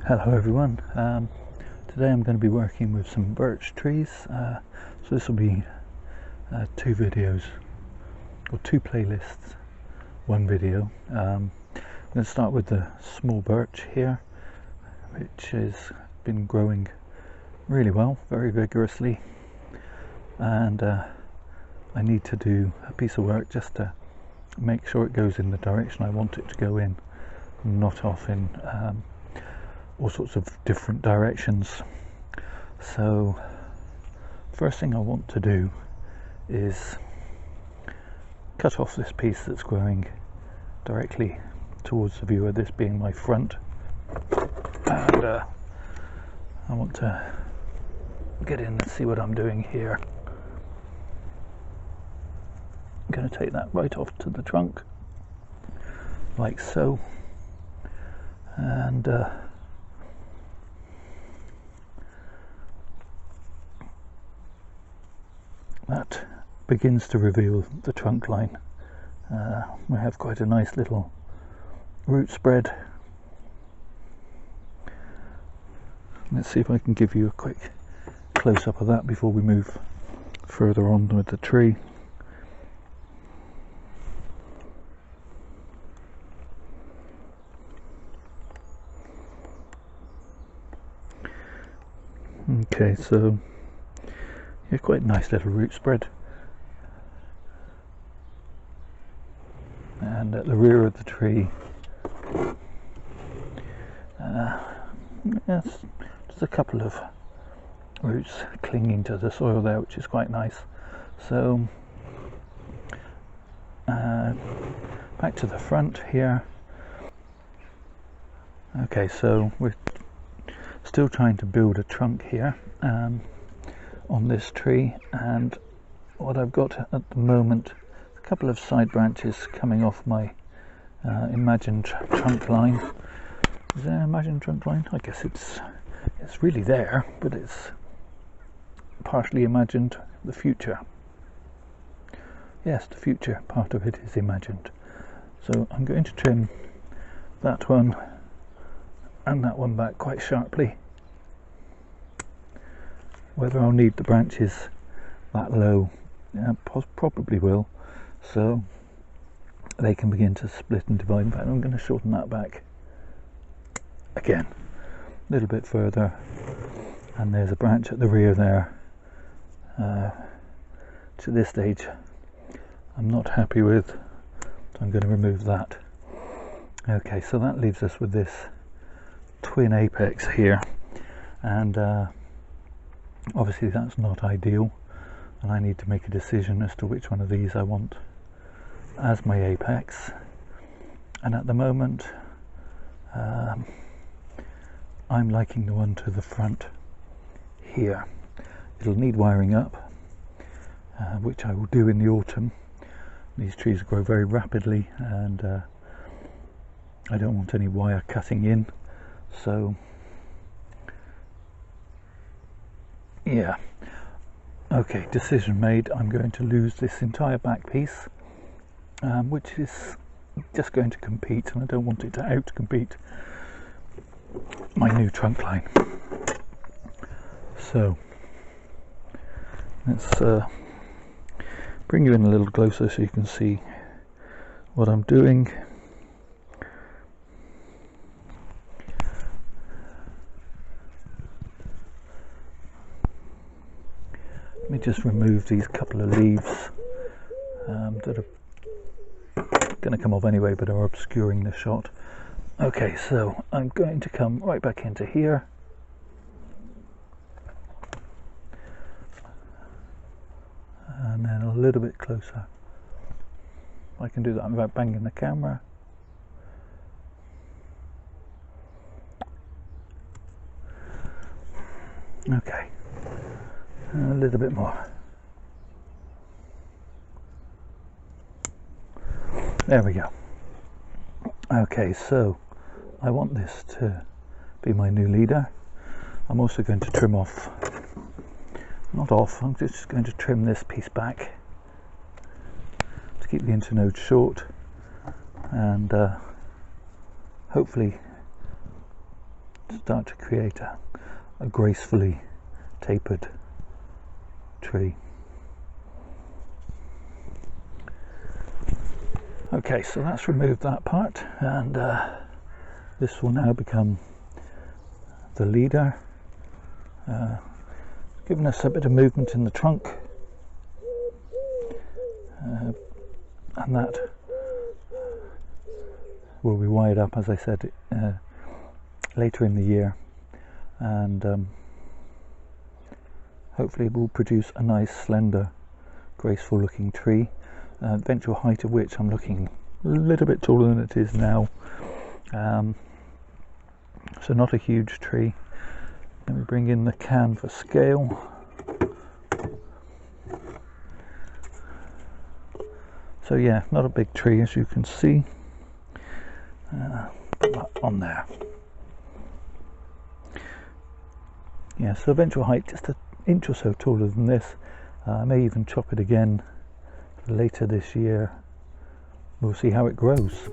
Hello everyone. Today I'm going to be working with some birch trees. So this will be two videos, or two playlists, one video. I'm going to start with the small birch here, which has been growing really well, very vigorously, and I need to do a piece of work just to make sure it goes in the direction I want it to go in, not off in all sorts of different directions. So first thing I want to do is cut off this piece that's growing directly towards the viewer, this being my front, and I want to get in and see what I'm doing here. I'm going to take that right off to the trunk like so, and that begins to reveal the trunk line. We have quite a nice little root spread. Let's see if I can give you a quick close-up of that before we move further on with the tree. Okay, so yeah, quite a nice little root spread, and at the rear of the tree, yes, there's a couple of roots clinging to the soil there, which is quite nice. So back to the front here. Okay, so we're still trying to build a trunk here on this tree, and what I've got at the moment, a couple of side branches coming off my imagined trunk line. Is there an imagined trunk line? I guess it's really there, but it's partially imagined. The future, yes, the future part of it is imagined. So I'm going to trim that one and that one back quite sharply. Whether I'll need the branches that low, yeah, probably will, so they can begin to split and divide. In fact, I'm going to shorten that back again a little bit further, and there's a branch at the rear there. To this stage I'm not happy with, so I'm going to remove that. Okay, so that leaves us with this twin apex here, and obviously that's not ideal, and I need to make a decision as to which one of these I want as my apex. And at the moment I'm liking the one to the front here. It'll need wiring up, which I will do in the autumn. These trees grow very rapidly, and I don't want any wire cutting in, so yeah. Okay, decision made. I'm going to lose this entire back piece, which is just going to compete, and I don't want it to out-compete my new trunk line. So let's bring you in a little closer so you can see what I'm doing. Let me just remove these couple of leaves that are going to come off anyway, but are obscuring the shot. Okay, so I'm going to come right back into here, and then a little bit closer. I can do that without banging the camera. Okay, a little bit more. There we go. Okay, so I want this to be my new leader. I'm also going to trim off, not off, I'm just going to trim this piece back to keep the internode short, and hopefully start to create a gracefully tapered tree. Okay, so that's removed that part, and this will now become the leader, giving us a bit of movement in the trunk, and that will be wired up, as I said, later in the year, and hopefully it will produce a nice, slender, graceful looking tree, eventual height of which I'm looking a little bit taller than it is now, so not a huge tree. Let me bring in the can for scale. So yeah, not a big tree, as you can see. Put that on there. Yeah, so eventual height just an inch or so taller than this. I may even chop it again later this year. We'll see how it grows.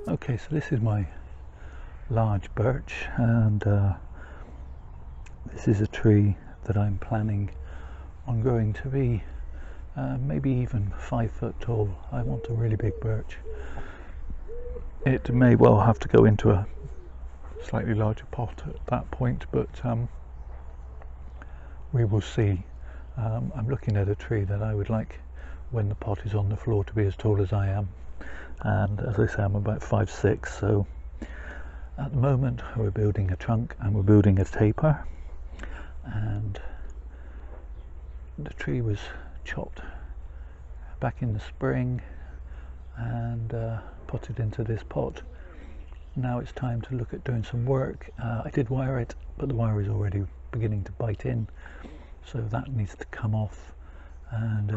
Okay, so this is my large birch, and this is a tree that I'm planning on growing to be maybe even 5 foot tall. I want a really big birch. It may well have to go into a slightly larger pot at that point, but we will see. I'm looking at a tree that I would like, when the pot is on the floor, to be as tall as I am, and as I say, I'm about 5'6", so at the moment we're building a trunk and we're building a taper, and the tree was chopped back in the spring and potted into this pot. Now it's time to look at doing some work. I did wire it, but the wire is already beginning to bite in, so that needs to come off, and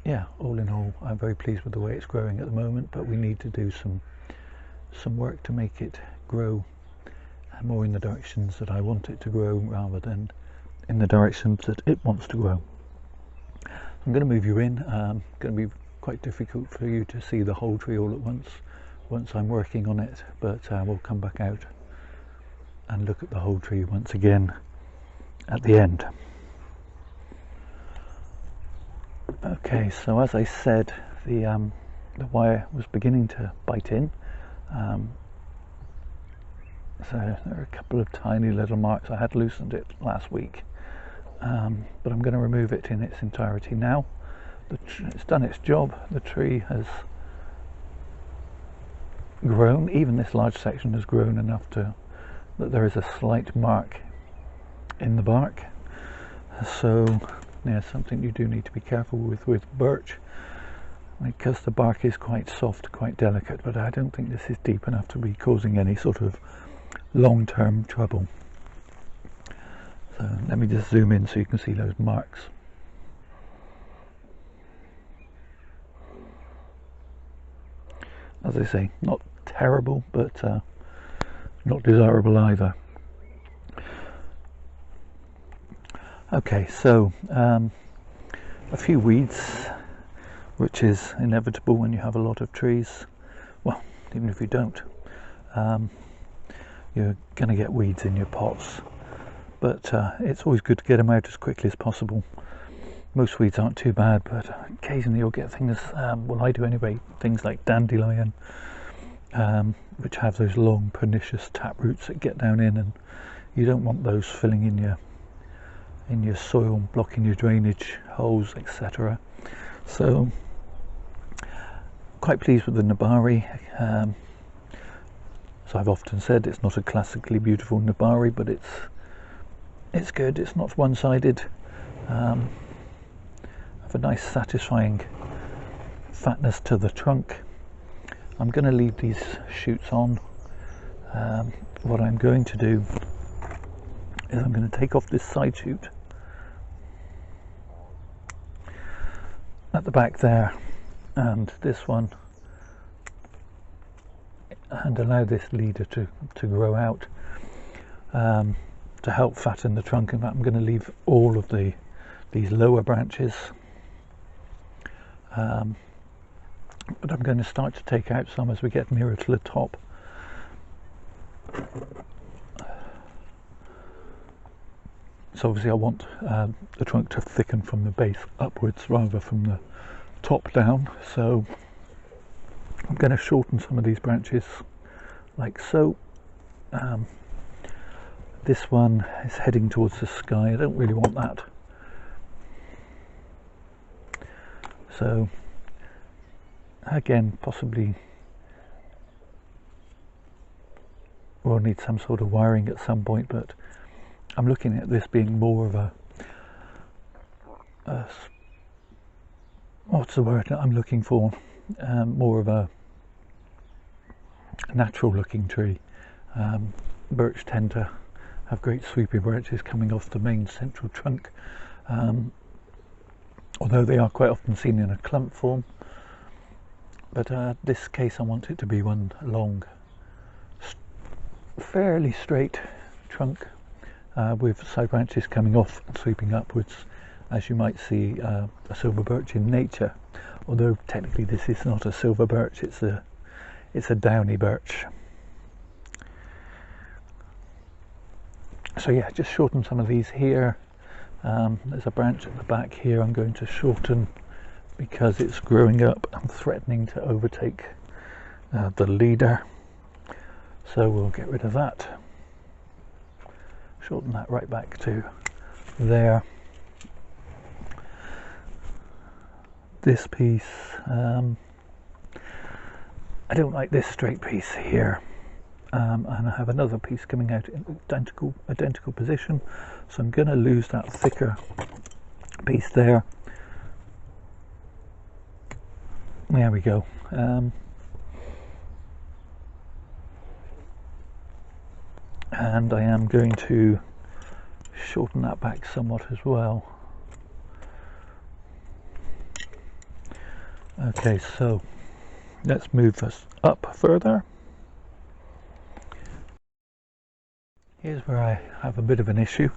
yeah, all in all, I'm very pleased with the way it's growing at the moment, but we need to do some work to make it grow more in the directions that I want it to grow, rather than in the directions that it wants to grow. I'm going to move you in. Going to be quite difficult for you to see the whole tree all at once I'm working on it, but we'll come back out and look at the whole tree once again at the end. Okay, so as I said, the wire was beginning to bite in, so there are a couple of tiny little marks. I had loosened it last week, but I'm going to remove it in its entirety now. It's done its job. The tree has grown. Even this large section has grown enough that there is a slight mark in the bark. So yeah, something you do need to be careful with birch, because the bark is quite soft, quite delicate, but I don't think this is deep enough to be causing any sort of long-term trouble. So let me just zoom in so you can see those marks. As I say, not terrible, but not desirable either. Okay, so a few weeds, which is inevitable when you have a lot of trees. Well, even if you don't, you're going to get weeds in your pots, but it's always good to get them out as quickly as possible. Most weeds aren't too bad, but occasionally you'll get things, well, I do anyway, things like dandelion, which have those long pernicious tap roots that get down in, and you don't want those filling in your soil, blocking your drainage holes, etc. So quite pleased with the Nabari. As I've often said, it's not a classically beautiful Nabari, but it's good. It's not one-sided. Have a nice satisfying fatness to the trunk. I'm going to leave these shoots on. What I'm going to do is I'm going to take off this side shoot at the back there, and this one, and allow this leader to grow out, to help fatten the trunk. In fact, I'm going to leave all of these lower branches but I'm going to start to take out some as we get nearer to the top. So obviously I want the trunk to thicken from the base upwards rather from the top down, so I'm going to shorten some of these branches like so. This one is heading towards the sky. I don't really want that, so again possibly we'll need some sort of wiring at some point, but I'm looking at this being more of a what's the word I'm looking for, more of a natural looking tree. Birch tend to have great sweepy branches coming off the main central trunk, although they are quite often seen in a clump form, but this case I want it to be one long fairly straight trunk with side branches coming off and sweeping upwards, as you might see a silver birch in nature, although technically this is not a silver birch, it's a downy birch. So yeah, just shorten some of these here. There's a branch at the back here I'm going to shorten because it's growing up and threatening to overtake the leader, so we'll get rid of that. Shorten that right back to there. This piece, I don't like this straight piece here, and I have another piece coming out in identical position, so I'm going to lose that thicker piece there. There we go. And I am going to shorten that back somewhat as well. Okay, so let's move this up further. Here's where I have a bit of an issue,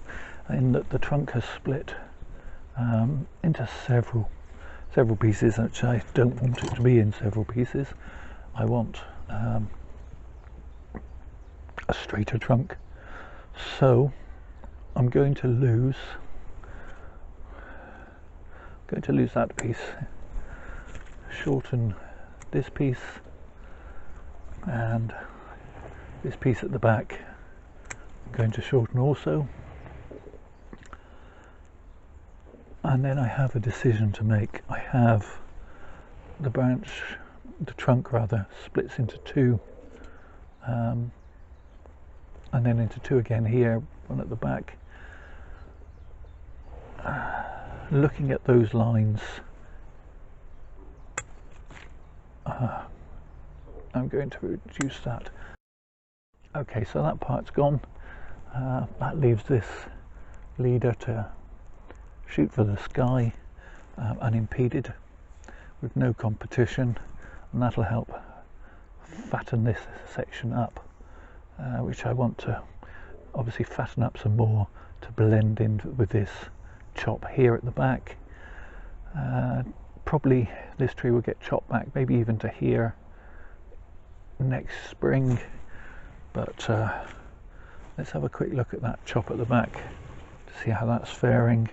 in that the trunk has split into several pieces, which I don't want it to be in several pieces. I want a straighter trunk, so I'm going to lose that piece, shorten this piece and this piece at the back I'm going to shorten also, and then I have a decision to make. I have the trunk rather splits into two, and then into two again here, one at the back. Looking at those lines, I'm going to reduce that. Okay, so that part's gone. That leaves this leader to shoot for the sky unimpeded, with no competition, and that'll help fatten this section up, which I want to obviously fatten up some more to blend in with this chop here at the back. Probably this tree will get chopped back, maybe even to here next spring, but let's have a quick look at that chop at the back to see how that's faring.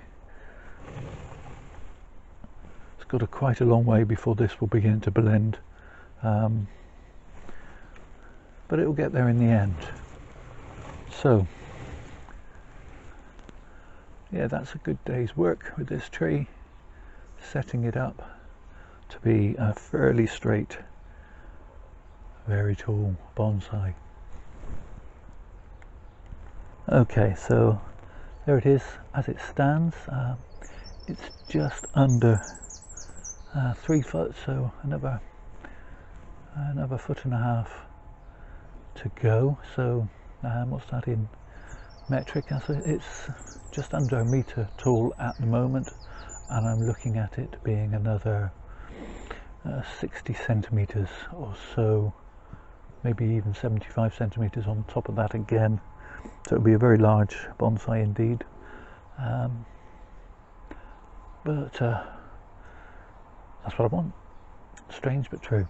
It's got quite a long way before this will begin to blend, but it will get there in the end. So yeah, that's a good day's work with this tree, setting it up to be a fairly straight, very tall bonsai. Okay, so there it is as it stands. It's just under 3 foot, so another 1.5 foot to go. So what's that in metric? It's just under 1 meter tall at the moment, and I'm looking at it being another 60 centimeters or so, maybe even 75 centimeters on top of that again. So it'll be a very large bonsai indeed. But that's what I want. Strange but true.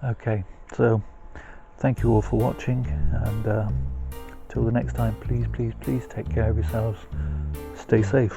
Okay, so thank you all for watching, and till the next time, please take care of yourselves, stay safe.